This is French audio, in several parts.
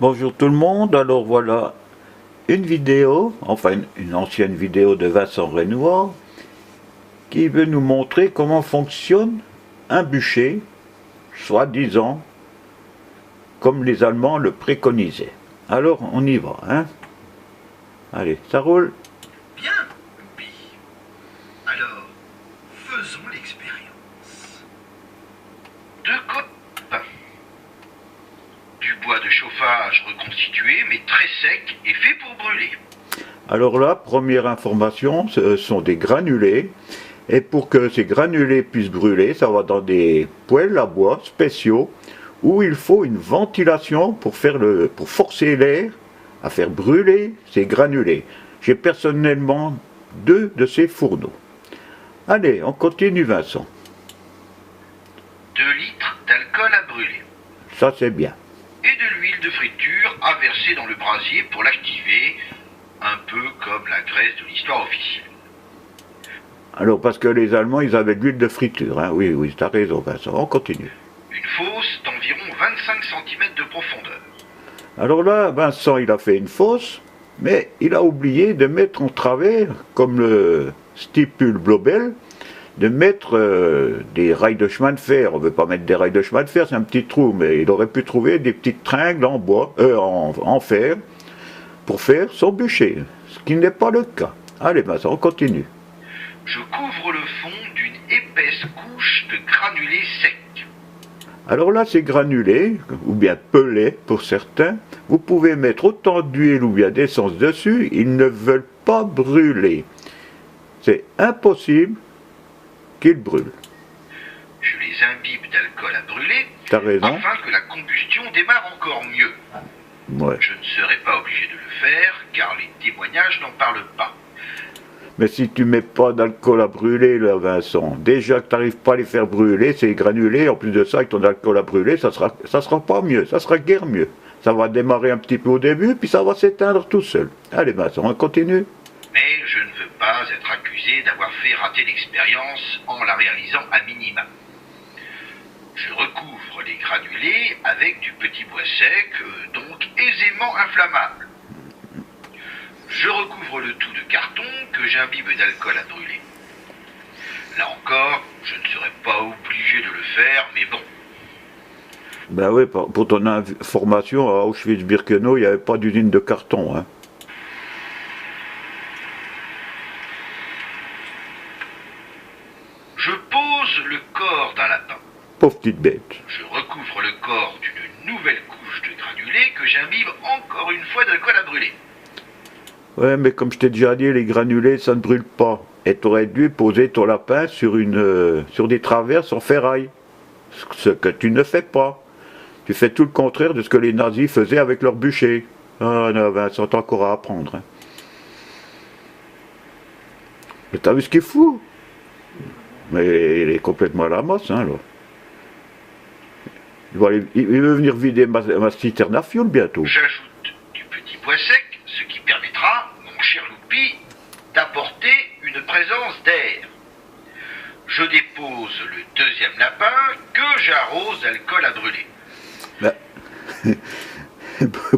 Bonjour tout le monde, alors voilà une vidéo, enfin une ancienne vidéo de Vincent Renoir qui veut nous montrer comment fonctionne un bûcher, soi-disant comme les Allemands le préconisaient. Alors on y va, hein. Allez, ça roule. Bien, Loupi. Alors, faisons l'expérience. Deux copains. Du bois de chauffage reconstitué, mais très sec et fait pour brûler. Alors là, première information, ce sont des granulés. Et pour que ces granulés puissent brûler, ça va dans des poêles à bois spéciaux où il faut une ventilation pour forcer l'air à faire brûler ces granulés. J'ai personnellement 2 de ces fourneaux. Allez, on continue Vincent. 2 litres d'alcool à brûler. Ça c'est bien. Et de l'huile de friture à verser dans le brasier pour l'activer, un peu comme la Grèce de l'histoire officielle. Alors parce que les Allemands ils avaient de l'huile de friture, hein. Oui, oui, t'as raison Vincent, on continue. Une fosse d'environ 25 cm de profondeur. Alors là, Vincent il a fait une fosse, mais il a oublié de mettre en travers, comme le stipule Blobel, de mettre des rails de chemin de fer. On ne veut pas mettre des rails de chemin de fer, c'est un petit trou, mais il aurait pu trouver des petites tringles en bois, en fer, pour faire son bûcher, ce qui n'est pas le cas. Allez Vincent, on continue. Je couvre le fond d'une épaisse couche de granulés secs. Alors là, ces granulés, ou bien pelés pour certains, vous pouvez mettre autant d'huile ou bien d'essence dessus, ils ne veulent pas brûler. C'est impossible qu'ils brûlent. Je les imbibe d'alcool à brûler, T'as raison. afin que la combustion démarre encore mieux. Ouais. Je ne serai pas obligé de le faire, car les témoignages n'en parlent pas. Mais si tu mets pas d'alcool à brûler, là, Vincent, déjà que tu n'arrives pas à les faire brûler, ces granulés, en plus de ça, avec ton alcool à brûler, ça sera pas mieux, ça sera guère mieux. Ça va démarrer un petit peu au début, puis ça va s'éteindre tout seul. Allez, Vincent, on continue. Mais je ne veux pas être accusé d'avoir fait rater l'expérience en la réalisant à minima. Je recouvre les granulés avec du petit bois sec, donc aisément inflammable. Je recouvre le tout de carton que j'imbibe d'alcool à brûler. Là encore, je ne serai pas obligé de le faire, mais bon. Ben oui, pour ton information, à Auschwitz-Birkenau, il n'y avait pas d'usine de carton, hein. Je pose le corps d'un lapin. Pauvre petite bête. Je recouvre le corps d'une nouvelle couche de granulés que j'imbibe encore une fois d'alcool à brûler. Ouais, mais comme je t'ai déjà dit, les granulés, ça ne brûle pas. Et tu aurais dû poser ton lapin sur des traverses en ferraille. Ce que tu ne fais pas. Tu fais tout le contraire de ce que les nazis faisaient avec leurs bûchers. Ah non, Vincent, t'as encore à apprendre. Hein. Mais t'as vu ce qu'il fout? Mais il est complètement à la masse, hein, là. Il veut venir vider ma citerne à fioul bientôt. J'ajoute du petit bois sec, ce qui permettra, mon cher Loupi, d'apporter une présence d'air. Je dépose le deuxième lapin que j'arrose d'alcool à brûler. Ben,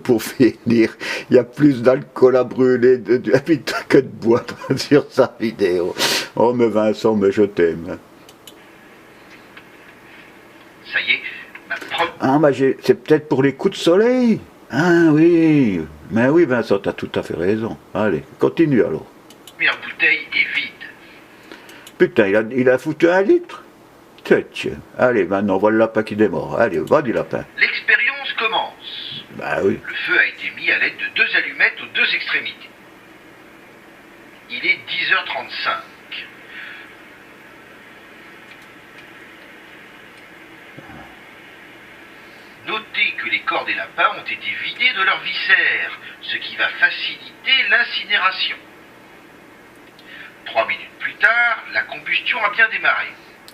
pour finir, il y a plus d'alcool à brûler que de bois sur sa vidéo. Oh, mais Vincent, mais je t'aime. Ça y est, ma propre Ah, mais c'est peut-être pour les coups de soleil. Ah oui, mais oui, Vincent, t'as tout à fait raison. Allez, continue alors. première bouteille est vide. Putain, il a foutu 1 litre. Tiens, allez, maintenant, voilà le lapin qui démarre. Allez, va du lapin. L'expérience commence. Bah oui. Le feu a été mis à l'aide de 2 allumettes aux 2 extrémités. Il est 10h35. Notez que les corps des lapins ont été vidés de leurs viscères, ce qui va faciliter l'incinération. 3 minutes plus tard, la combustion a bien démarré.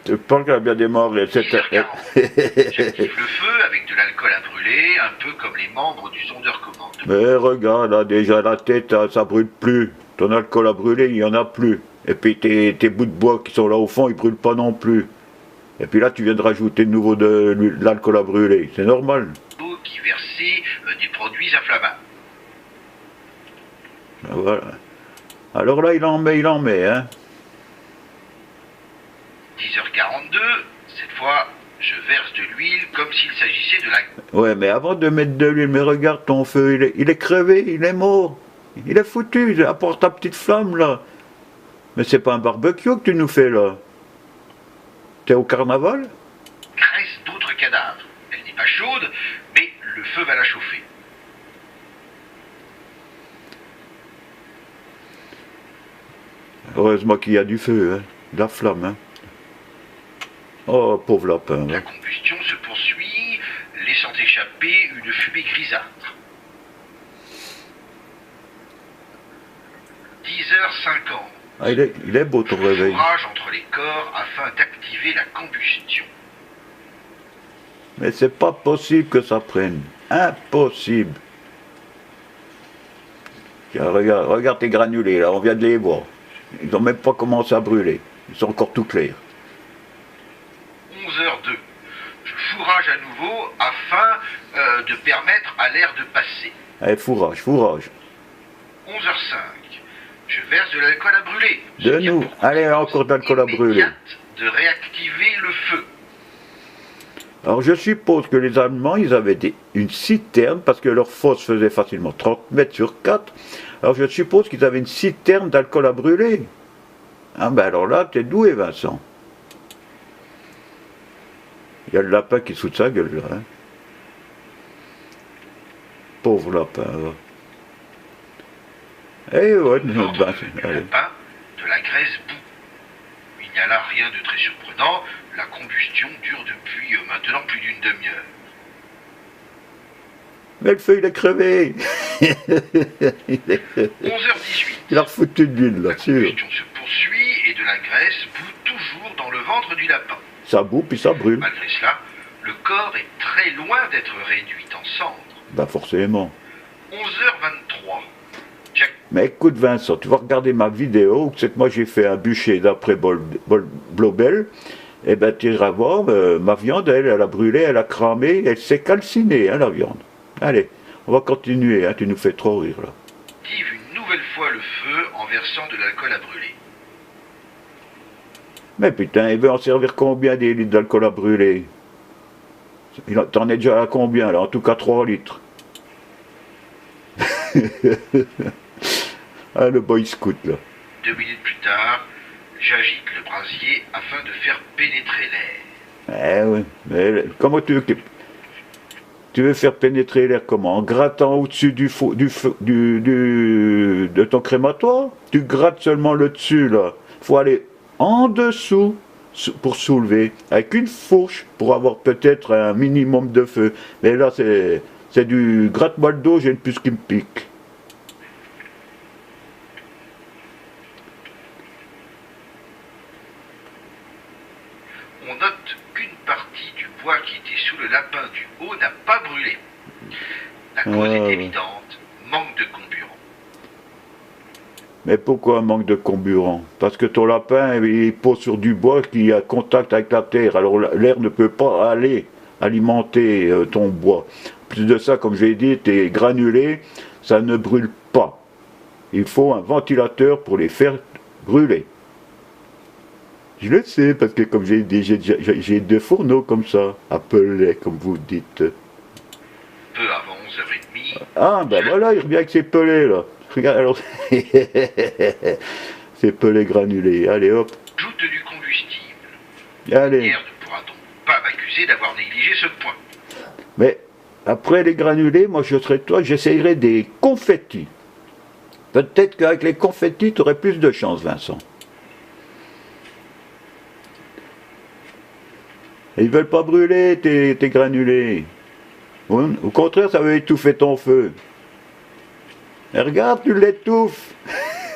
Tu parles qu'elle a bien démarré. 10h40. J'active le feu avec de l'alcool à brûler, un peu comme les membres du sondeur commande. Mais regarde, là, déjà la tête, ça brûle plus. Ton alcool à brûler, il n'y en a plus. Et puis tes bouts de bois qui sont là au fond, ils brûlent pas non plus. Et puis là, tu viens de rajouter de nouveau de l'alcool à brûler. C'est normal. L'eau y verser des produits inflammables. Voilà. Alors là, il en met, hein. 10h42, cette fois, je verse de l'huile comme s'il s'agissait de la... Ouais, mais avant de mettre de l'huile, mais regarde ton feu, il est crevé, il est mort. Il est foutu, apporte ta petite flamme, là. Mais c'est pas un barbecue que tu nous fais, là. T'es au carnaval? Graisse d'autres cadavres. Elle n'est pas chaude, mais le feu va la chauffer. Heureusement qu'il y a du feu, hein. De la flamme, hein. Oh, pauvre lapin. La Hein. combustion se poursuit, laissant échapper une fumée grisâtre. 10h50. Ah, il est beau ton Je réveil. fourrage entre les corps afin d'activer la combustion. Mais c'est pas possible que ça prenne. Impossible. Tiens, regarde tes granulés, là, on vient de les voir. Ils n'ont même pas commencé à brûler. Ils sont encore tout clairs. 11h02. Je fourrage à nouveau afin de permettre à l'air de passer. Allez, fourrage. 11h05. Je verse de l'alcool à brûler. De nous. Allez, encore de l'alcool à brûler. Immédiate de réactiver le feu. Alors je suppose que les Allemands, ils avaient une citerne, parce que leur fosse faisait facilement 30 mètres sur 4. Alors je suppose qu'ils avaient une citerne d'alcool à brûler. Ah ben alors là, t'es doué, Vincent. Il y a le lapin qui se fout de sa gueule, là. Hein. Pauvre lapin, là. Eh ouais, L'ordre ben, du allez. lapin, de la graisse bout. Il n'y a là rien de très surprenant. La combustion dure depuis maintenant plus d'une demi-heure. Mais le feu, il est crevé. Il est crevé. 11h18. Il a refoutu de l'huile, La là, sûr. combustion se poursuit et de la graisse bout toujours dans le ventre du lapin. Ça boue, puis ça brûle. Malgré cela, le corps est très loin d'être réduit en cendres. Ben forcément. 11h23. Jack Mais écoute Vincent, tu vas regarder ma vidéo où c'est que moi j'ai fait un bûcher d'après Blobel. Et ben tu iras voir, ma viande, elle a brûlé, elle a cramé, elle s'est calcinée, hein, la viande. Allez, on va continuer, hein, tu nous fais trop rire là. active une nouvelle fois le feu en versant de l'alcool à brûler. Mais putain, il veut en servir combien des litres d'alcool à brûler? T'en es déjà à combien là? En tout cas 3 litres. Ah, le boy scout là. 2 minutes plus tard, j'agite le brasier afin de faire pénétrer l'air. Eh oui, mais comment tu veux faire pénétrer l'air comment? En grattant au-dessus de ton crématoire? Tu grattes seulement le dessus là. Faut aller en dessous pour soulever, avec une fourche pour avoir peut-être un minimum de feu. Mais là c'est du gratte-moi le dos, j'ai une puce qui me pique. On note qu'une partie du bois qui était sous le lapin du haut n'a pas brûlé. La cause est évidente, manque de comburant. Mais pourquoi un manque de comburant? Parce que ton lapin, il pose sur du bois qui a contact avec la terre. Alors l'air ne peut pas aller alimenter ton bois. Plus de ça, comme j'ai dit, tes granulés, ça ne brûle pas. Il faut un ventilateur pour les faire brûler. Je le sais, parce que comme j'ai dit, j'ai 2 fourneaux comme ça, à pellet, comme vous dites. Peu avant 11h30, Ah, ben voilà, il revient avec ses pelets, là. Regarde, alors, ses pelets granulés. Allez, hop. j'ajoute du combustible. Allez. Pierre ne pourra donc pas m'accuser d'avoir négligé ce point. Mais après les granulés, moi je serais toi, j'essayerais des confettis. Peut-être qu'avec les confettis, tu aurais plus de chance, Vincent. Et ils veulent pas brûler tes granulés. Au contraire, ça veut étouffer ton feu. Et regarde, tu l'étouffes.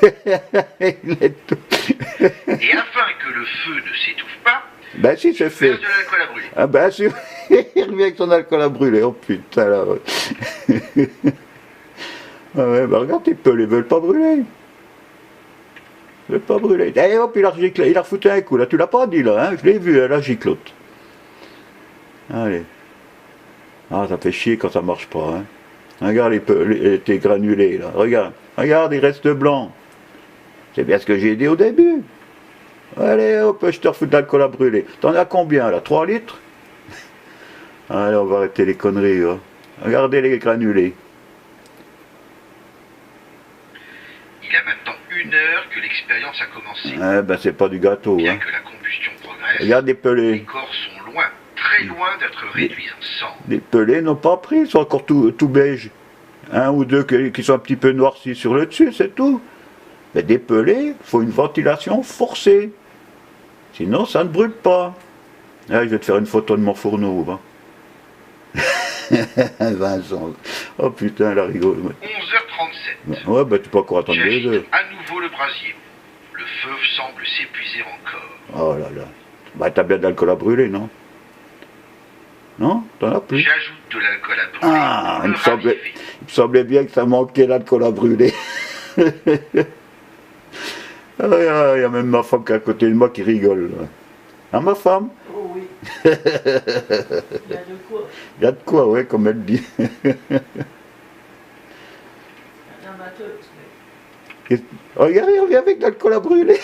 Il l'étouffe. Et afin que le feu ne s'étouffe pas, Ben si, c'est fait. verse de l'alcool à brûler. Ah ben sûr, il revient avec son alcool à brûler. Oh putain là. Ah ouais, ben regarde, tes pelés, ils veulent pas brûler. Ils veulent pas brûler. Et hop, il a refoutu un coup. Là, tu l'as pas dit là, hein? Je l'ai vu, la giclotte. Allez. Ah, ça fait chier quand ça marche pas, hein. Regarde tes granulés, là. Regarde, regarde, il reste blanc. C'est bien ce que j'ai dit au début. Allez, hop, je te refous de l'alcool à brûler. T'en as combien, là? 3 litres? Allez, on va arrêter les conneries, hein. Regardez les granulés. Il y a maintenant 1 heure que l'expérience a commencé. Eh ben, c'est pas du gâteau, Bien hein. que la combustion progresse, Regarde les les pelés. corps sont loin, très loin d'être réduits en cendres. Les pelés n'ont pas pris, ils sont encore tout beige. Un ou deux qui sont un petit peu noircis sur le dessus, c'est tout. Mais des pelés, il faut une ventilation forcée. Sinon, ça ne brûle pas. Ah, je vais te faire une photo de mon fourneau. Va. Vincent. Oh putain, la rigole. 11h37. Ouais, bah tu peux encore attendre 2 heures. J'agite à nouveau le brasier. Le feu semble s'épuiser encore. Oh là là. Bah t'as bien de l'alcool à brûler, non? Non? T'en as plus? J'ajoute de l'alcool à brûler Ah, pour il le raviver. me semblait bien que ça manquait l'alcool à brûler. Ah, il y a même ma femme qui est à côté de moi qui rigole. Là. Hein, ma femme? Oh oui. Il y a de quoi. Il y a de quoi, ouais, comme elle dit. Un amateuse, mais... Regarde, il revient avec de l'alcool à brûler.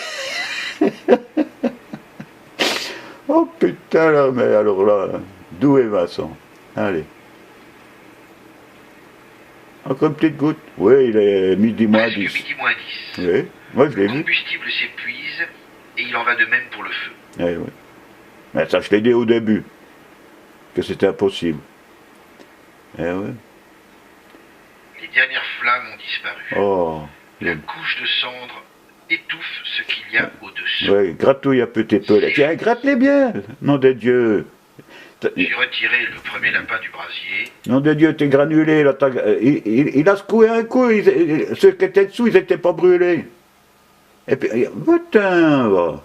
Oh putain, là, mais alors là, d'où est Vincent? Allez. Encore une petite goutte. Oui, il est midi moins Presque 10. midi moins 10. Oui, moi je l'ai Le vu. combustible s'épuise et il en va de même pour le feu. Eh oui. Mais ça, je l'ai dit au début, que c'était impossible. Eh oui. Les dernières flammes ont disparu. Oh. La couche de cendre étouffe ce qu'il y a au-dessous. Oui, gratouille un peu tes pelés. Tiens, gratte-les bien. Nom de Dieu. J'ai retiré le premier lapin du brasier. Nom de Dieu, t'es granulé, là. Il a secoué un coup. Ceux qui étaient dessous, ils n'étaient pas brûlés. Et puis, putain, va.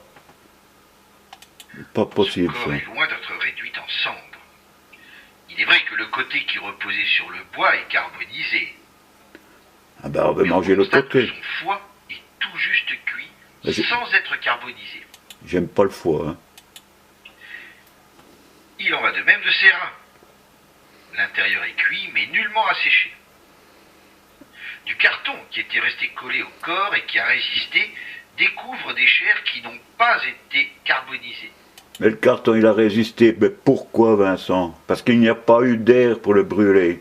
Pas possible, Son corps ça. est loin d'être réduit en cendres. Il est vrai que le côté qui reposait sur le bois est carbonisé. Ah ben, on va Mais manger on l'autre constate que côté. son foie est tout juste cuit, Mais sans être carbonisé. J'aime pas le foie, hein. Il en va de même de ses reins. L'intérieur est cuit, mais nullement asséché. Du carton qui était resté collé au corps et qui a résisté découvre des chairs qui n'ont pas été carbonisées. Mais le carton, il a résisté. Mais pourquoi, Vincent? Parce qu'il n'y a pas eu d'air pour le brûler.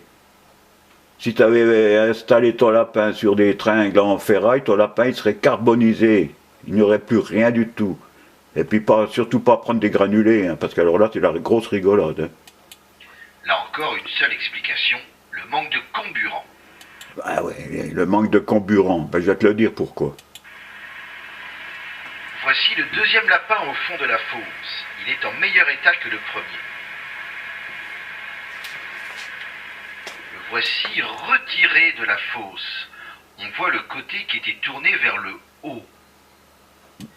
Si tu avais installé ton lapin sur des tringles en ferraille, ton lapin, il serait carbonisé. Il n'y aurait plus rien du tout. Et puis, surtout pas prendre des granulés, hein, parce qu'alors là, c'est la grosse rigolade. Hein. Là encore, une seule explication, le manque de comburant. Ah ouais, le manque de comburant. Ben, je vais te le dire pourquoi. Voici le deuxième lapin au fond de la fosse. Il est en meilleur état que le premier. Le voici retiré de la fosse. On voit le côté qui était tourné vers le haut.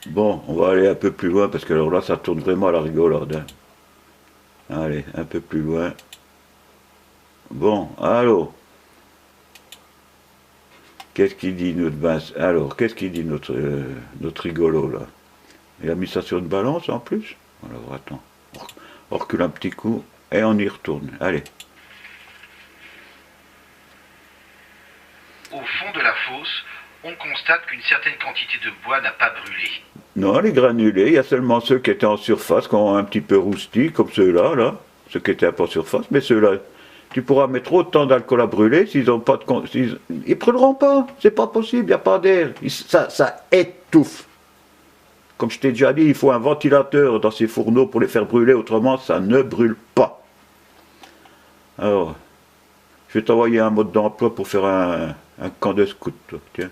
Bon, on va aller un peu plus loin, parce que alors là, ça tourne vraiment à la rigolade. Hein. Allez, un peu plus loin. Bon, allô. Qu'est-ce qu'il dit notre Vincent? Alors, qu'est-ce qu'il dit notre rigolo là? Il a mis ça sur une balance en plus? Alors attends, on recule un petit coup et on y retourne. Allez. Au fond de la fosse, on constate qu'une certaine quantité de bois n'a pas brûlé. Non, les granulés, il y a seulement ceux qui étaient en surface, qui ont un petit peu rousti, comme ceux-là, là. Ceux qui étaient un peu en surface, mais ceux-là, tu pourras mettre autant d'alcool à brûler s'ils n'ont pas de... Ils brûleront pas, c'est pas possible, il n'y a pas d'air. Ça étouffe. Comme je t'ai déjà dit, il faut un ventilateur dans ces fourneaux pour les faire brûler, autrement ça ne brûle pas. Alors, je vais t'envoyer un mode d'emploi pour faire un camp de scout, toi, tiens.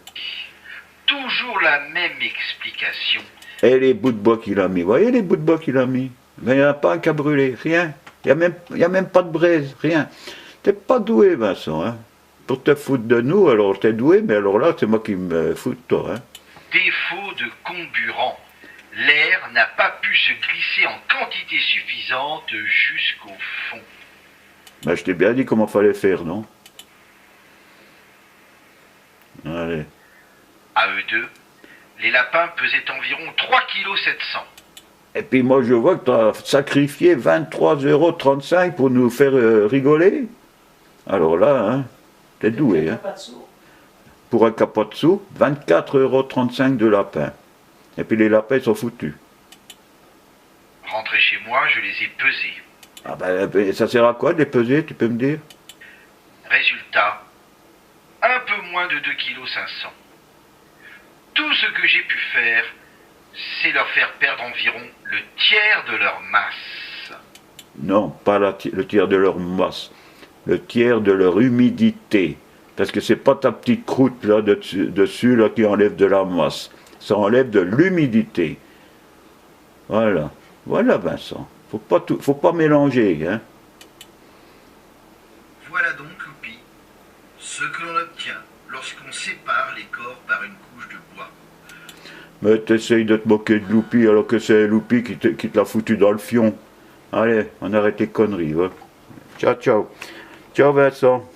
Toujours la même explication. Et les bouts de bois qu'il a mis, vous voyez les bouts de bois qu'il a mis? Mais il n'y en a pas un qu'à brûler, rien. Il n'y a même pas de braise, rien. T'es pas doué, Vincent, hein. Pour te foutre de nous, alors t'es doué, mais alors là, c'est moi qui me fous de toi, hein. Défaut de comburant. L'air n'a pas pu se glisser en quantité suffisante jusqu'au fond. Ben, je t'ai bien dit comment fallait faire, non? Allez. À eux deux, les lapins pesaient environ 3,7 kg. Et puis moi je vois que tu as sacrifié 23,35 € pour nous faire rigoler. Alors là, hein, t'es doué. Hein. Pas de sous. Pour un capot de sous, 24,35 € de lapin. Et puis les lapins sont foutus. Rentré chez moi, je les ai pesés. Ah ben ça sert à quoi de les peser, tu peux me dire? Résultat, un peu moins de 2,5 kg. Tout ce que j'ai pu faire, c'est leur faire perdre environ le tiers de leur masse. Non, pas le tiers de leur masse, le tiers de leur humidité. Parce que c'est pas ta petite croûte là dessus là, qui enlève de la masse. Ça enlève de l'humidité. Voilà. Voilà Vincent. Faut pas mélanger, hein. Voilà donc, Loupi, ce que l'on obtient lorsqu'on sépare les corps par une couche de bois. Mais t'essayes de te moquer de Loupi alors que c'est Loupi qui te l'a foutu dans le fion. Allez, on arrête les conneries, ouais. Ciao, ciao. Ciao Vincent.